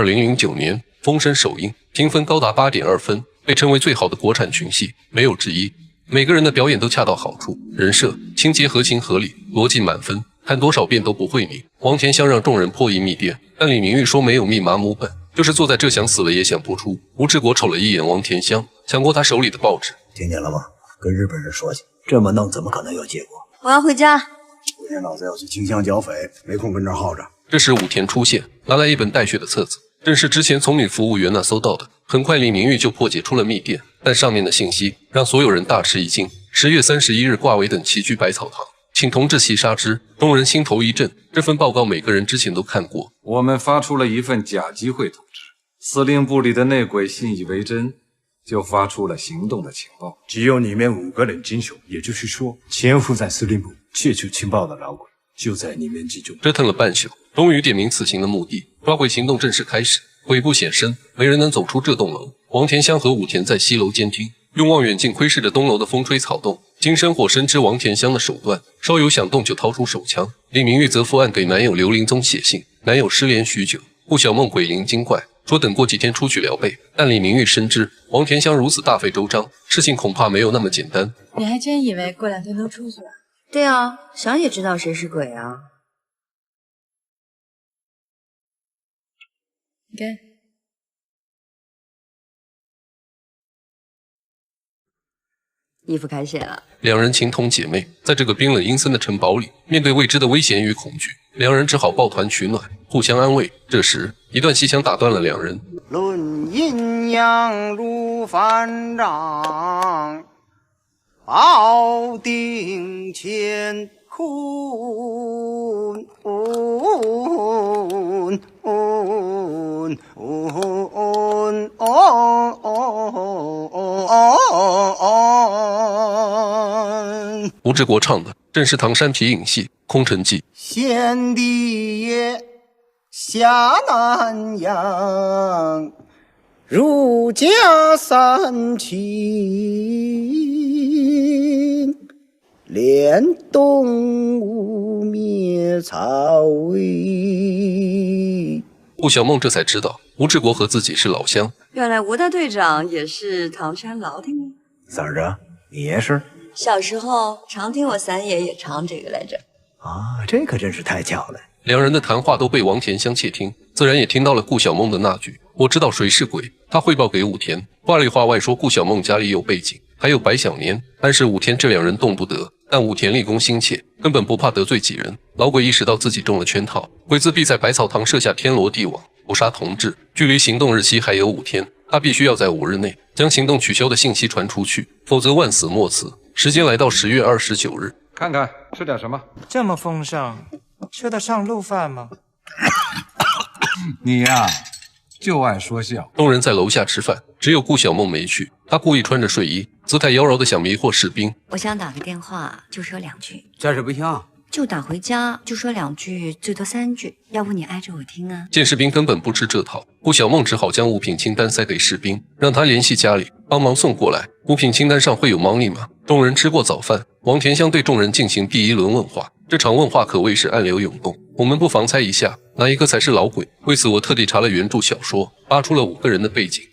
2009年，《封神》首映，评分高达8.2分，被称为最好的国产群戏，没有之一。每个人的表演都恰到好处，人设、情节合情合理，逻辑满分，看多少遍都不会腻。王甜香让众人破译密电，但李明玉说没有密码母本，就是坐在这想死了也想不出。吴志国瞅了一眼王甜香，抢过他手里的报纸，听见了吗？跟日本人说去，这么弄怎么可能有结果？我要回家。今天老子要去清乡剿匪，没空跟这儿耗着。这时武田出现，拿来一本带血的册子，正是之前从女服务员那搜到的。很快李明玉就破解出了密电，但上面的信息让所有人大吃一惊。10月31日，挂尾等齐聚百草堂，请同志齐杀之。众人心头一震，这份报告每个人之前都看过。我们发出了一份假机会通知，司令部里的内鬼信以为真，就发出了行动的情报。只有你们5个人经手，也就是说，潜伏在司令部窃取情报的老鬼就在你们之中。折腾了半宿，终于点明此行的目的，抓鬼行动正式开始。鬼不显身，没人能走出这栋楼。王甜香和武田在西楼监听，用望远镜窥视着东楼的风吹草动。金生火深知王甜香的手段，稍有响动就掏出手枪。李明玉则伏案给男友刘林宗写信，男友失联许久。顾小梦鬼灵精怪，说等过几天出去疗背，但李明玉深知王甜香如此大费周章，事情恐怕没有那么简单。你还真以为过2天都出去了？对啊，想也知道谁是鬼啊。你看，衣服开写了。两人情同姐妹，在这个冰冷阴森的城堡里，面对未知的危险与恐惧，两人只好抱团取暖，互相安慰。这时，一段戏腔打断了两人。论阴阳如反掌，保定乾坤。吴志国唱的正是唐山皮影戏《空城计》。先帝爷下南洋，儒家三秦，联动污灭曹魏。顾小梦这才知道吴志国和自己是老乡，原来吴大队长也是唐山老町的。怎儿着？你也是？小时候常听我三爷爷唱这个来着。啊，这可真是太巧了。两人的谈话都被王甜香窃听，自然也听到了顾小梦的那句我知道谁是鬼。他汇报给武田，话里话外说顾小梦家里有背景，还有白小年，但是武田这两人动不得。但武田立功心切，根本不怕得罪几人。老鬼意识到自己中了圈套，鬼子必在百草堂设下天罗地网，捕杀同志。距离行动日期还有5天，他必须要在5日内将行动取消的信息传出去，否则万死莫辞。时间来到10月29日，看看吃点什么？这么丰盛，吃得上路饭吗？你呀，就爱说笑。众人在楼下吃饭，只有顾小梦没去。她故意穿着睡衣，姿态妖娆的想迷惑士兵。我想打个电话，就说2句。这是不行，就打回家，就说2句，最多3句。要不你挨着我听啊？见士兵根本不吃这套，顾小梦只好将物品清单塞给士兵，让他联系家里帮忙送过来。物品清单上会有猫腻吗？众人吃过早饭，王甜香对众人进行第1轮问话。这场问话可谓是暗流涌动，我们不妨猜一下哪一个才是老鬼。为此我特地查了原著小说，扒出了5个人的背景。